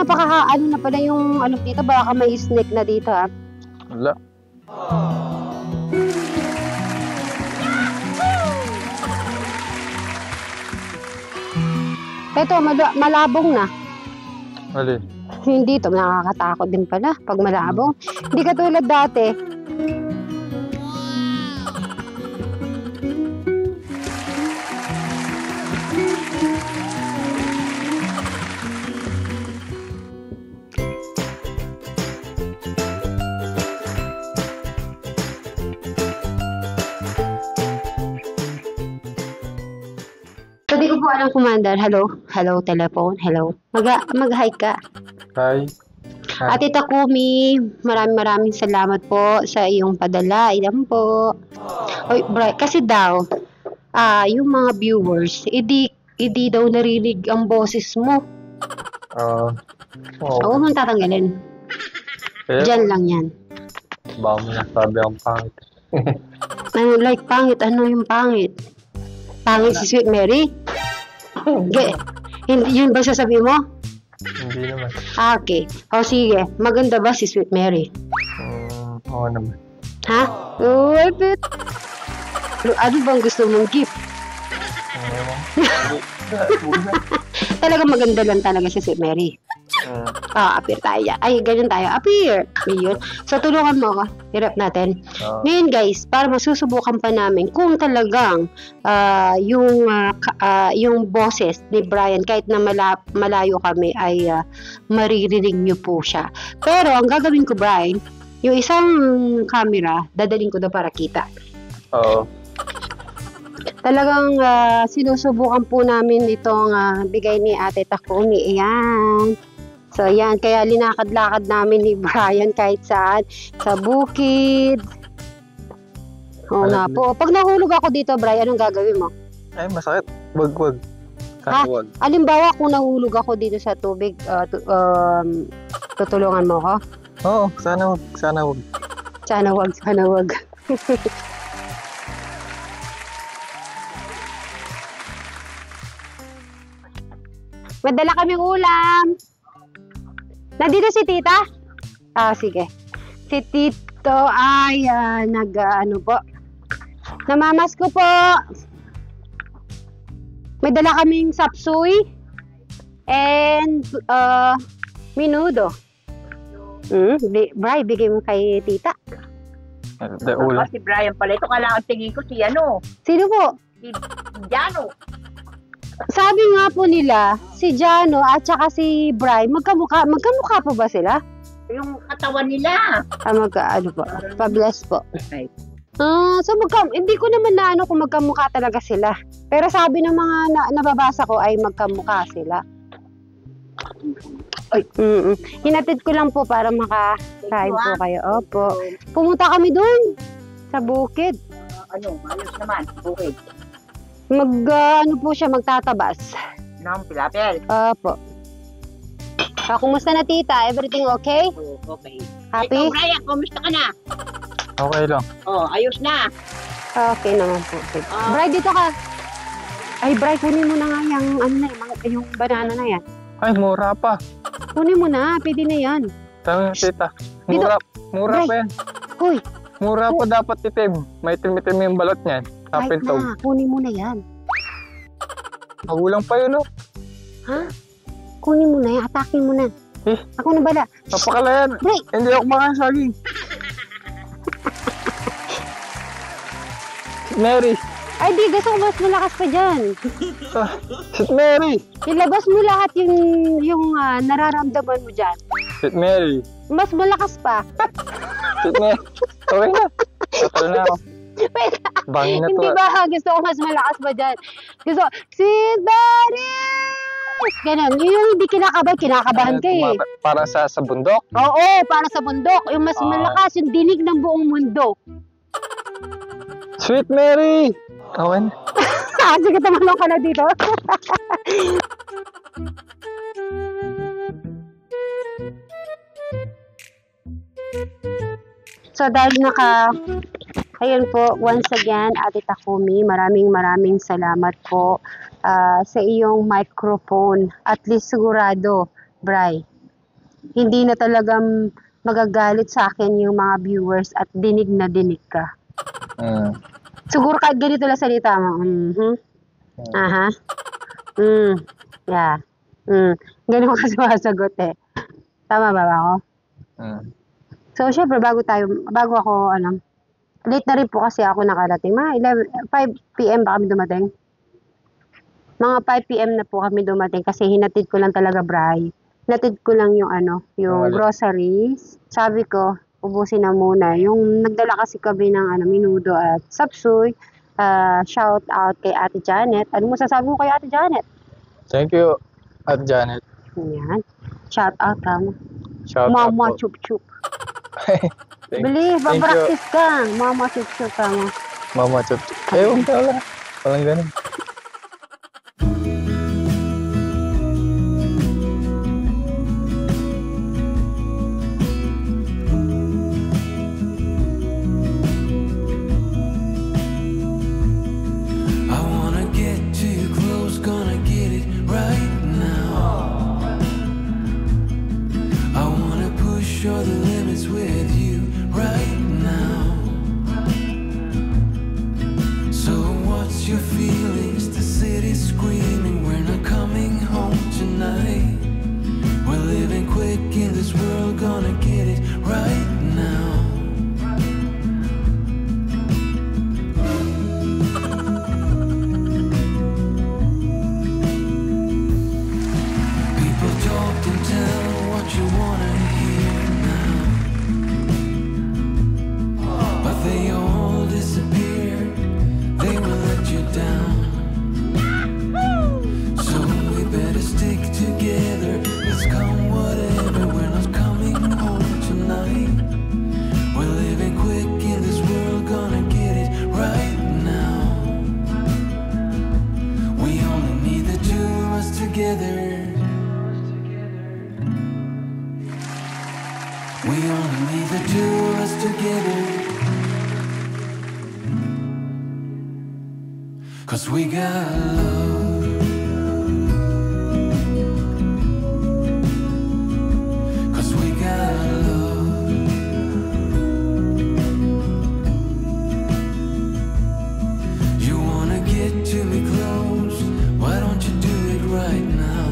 ano na pala yung ano dito, baka may snake na dito ha. Wala. Ito, malabong na. Mali. Hindi to, nakakatakot din pala pag malabong. Hindi katulad dati. Hindi ko po alam, Commander. Hello? Hello, telephone? Hello? Mag-hi ka. Hi. Ate Takumi, maraming salamat po sa iyong padala. Ilan po? Oy, Bright, kasi daw, yung mga viewers, hindi daw narinig ang boses mo. Huwag mong tatanggalin. Diyan lang yan. Baka mo nasabi ang pangit. Ano, like pangit? Ano yung pangit? Pangit si Sweet Mary? Yun ba sasabihin mo? Hindi naman. Okay. O sige, maganda ba si Sweet Mary? Oo naman. Ha? Uy, bit. Ano bang gusto mong gift? Talaga maganda lang talaga si Sweet Mary. Appear tayo. Ay, ganyan tayo. Appear. Ayun. So, tulungan mo ako. Hirap natin. Ngayon, guys, para masusubukan pa namin kung talagang yung boses ni Brian, kahit na malayo kami, ay maririnig nyo po siya. Pero, ang gagawin ko, Brian, yung isang camera, dadaling ko na para kita. Oo. Talagang sinusubukan po namin itong bigay ni Ate Takumi. Ayan. So, yan. Kaya linakad-lakad namin ni Brian kahit saan. Sa bukid. Oo nga po. Pag nahulog ako dito, Brian, anong gagawin mo? Ay, masakit. Wag. Wag. Alimbawa, kung nahulog ako dito sa tubig, tutulungan mo ko? Oo, sana wag. Sana wag. Madala kaming ulam. Nandito si tita? Sige. Si tito ay namamas ko po. May dala kaming sapsuy and minudo. Bri, bigay mo kay tita. Ulam. Si Brian pala. Ito kailangan tingin ko si ano. Sino po? Si Jano. Sabi nga po nila, si Jano at saka si Bri, magkamukha po ba sila? Yung katawan nila. Ano po? Pa-bless po. Okay. So hindi ko naman na kung magkamukha talaga sila. Pero sabi ng mga nababasa ko ay magkamukha sila. Ay, hinatid ko lang po para makakain po kayo. Opo. Pumunta kami doon sa bukid. Ayos naman, bukid. Po siya, magtatabas. Ng pilapel. Opo. Kumusta na tita? Everything okay? Okay. Happy? Ikaw, Brian, kumusta ka na? Okay lang. Ayos na. Okay naman po. Bri, dito ka. Ay, Bri, kunin mo na nga yung banana na yan. Ay, mura pa. Kunin mo na, pwede na yan. Tama, tita. Mura pa yan. Uy. Mura pa dapat itim. May itim-itim yung balot niyan. Kahit na, kunin mo na yan. Magulang pa yun, Ha? Kunin mo na yan, atakin mo na. Ako na bala. Napakalayan. Bri. Hindi ako kumakain saging. Mary. Ay, di, gusto ko mas malakas pa dyan. Sit Mary. Ilabas mo lahat yung nararamdaman mo dyan. Sit Mary. Mas malakas pa. Sit Mary. Okay na. Tatalo na ako. Wait. Bangin na to. Hindi ba? Gusto ko mas malakas pa dyan. Gusto ko, Sit Mary! Ganun. Yung hindi kinakabahan ka eh. Para sa bundok? Oo, para sa bundok. Yung mas malakas, yung dinig ng buong mundo. Sweet Mary! Okay na. Sige, tumalong ka na dito. So, dahil ayun po, once again, Ate Takumi, maraming salamat po sa iyong microphone. At least sigurado, Bri, hindi na talagang magagalit sa akin yung mga viewers at dinig na dinig ka. Siguro kahit ganito lang salita mo. Aha. Yeah. Ganun ka sumasagot eh. Tama ba ako? So, syempre, bago ako, late na rin po kasi ako nakarating. Mga 5 p.m. ba kami dumating? Mga 5 p.m. na po kami dumating kasi hinatid ko lang talaga, Bray. Hinatid ko lang yung yung groceries. Sabi ko, ubusin na muna. Yung nagdala kasi kami ng minudo at sapsuy. Shout out kay Ate Janet. Ano mo sasabi mo kay Ate Janet? Thank you, Ate Janet. Yan. Shout out ka mo. Shout Mama out po. chup chup. Thank Bili, you. papractice ka. Mama chup chup ka mo. Mama Chup. Ewan ka wala. Walang ganun. I wanna get to you close, gonna get it right now. I wanna push all the limits with you right now. So what's your feelings? The city's screaming, we're not coming home tonight. We're living quick in this world, gonna get it right now. People talk and tell what you wanna hear now, but they all disappear. They will let you down. So we better stick together. Let's come whatever. We're not coming home tonight. We're living quick in this world, gonna get it right now. We only need the two of us together. We only need the two of us together. 'Cause we got love. 'Cause we got love. You wanna get to me close? Why don't you do it right now?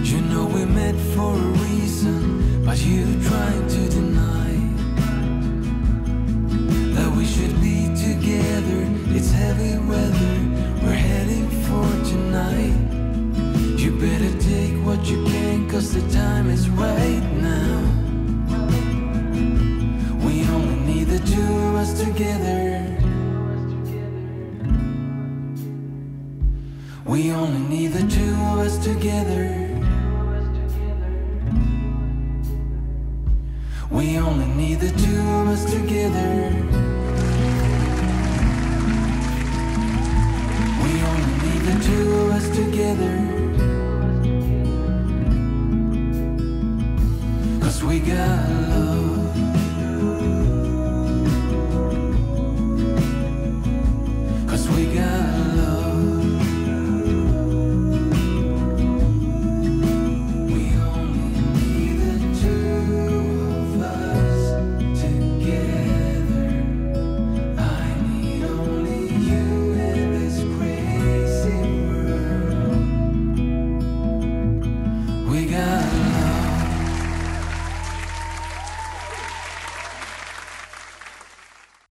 You know we met for a reason, but you trying to deny that we should be together. It's heavy weather, we're heading for tonight. You better take what you can, 'cause the time is right now. We only need the two of us together. We only need the two of us together.